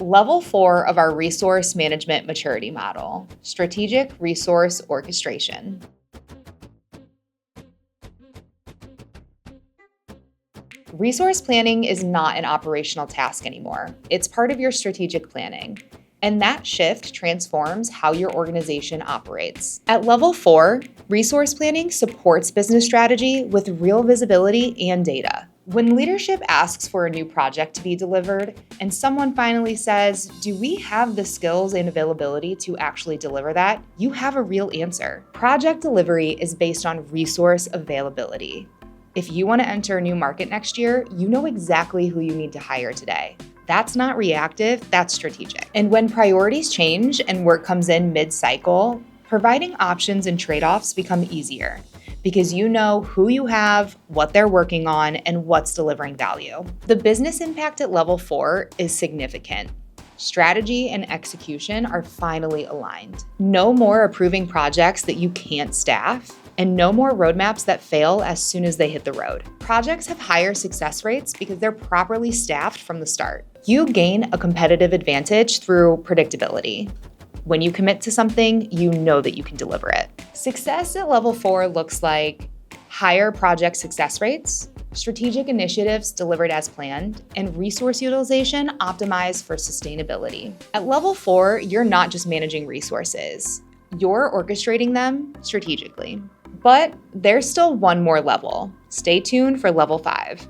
Level 4 of our resource management maturity model, strategic resource orchestration. Resource planning is not an operational task anymore. It's part of your strategic planning. And that shift transforms how your organization operates. At level 4, resource planning supports business strategy with real visibility and data. When leadership asks for a new project to be delivered, and someone finally says, "Do we have the skills and availability to actually deliver that?" you have a real answer. Project delivery is based on resource availability. If you want to enter a new market next year, you know exactly who you need to hire today. That's not reactive, that's strategic. And when priorities change and work comes in mid-cycle, providing options and trade-offs become easier because you know who you have, what they're working on, and what's delivering value. The business impact at level 4 is significant. Strategy and execution are finally aligned. No more approving projects that you can't staff, and no more roadmaps that fail as soon as they hit the road. Projects have higher success rates because they're properly staffed from the start. You gain a competitive advantage through predictability. When you commit to something, you know that you can deliver it. Success at level 4 looks like higher project success rates, strategic initiatives delivered as planned, and resource utilization optimized for sustainability. At level 4, you're not just managing resources, you're orchestrating them strategically. But there's still one more level. Stay tuned for level 5.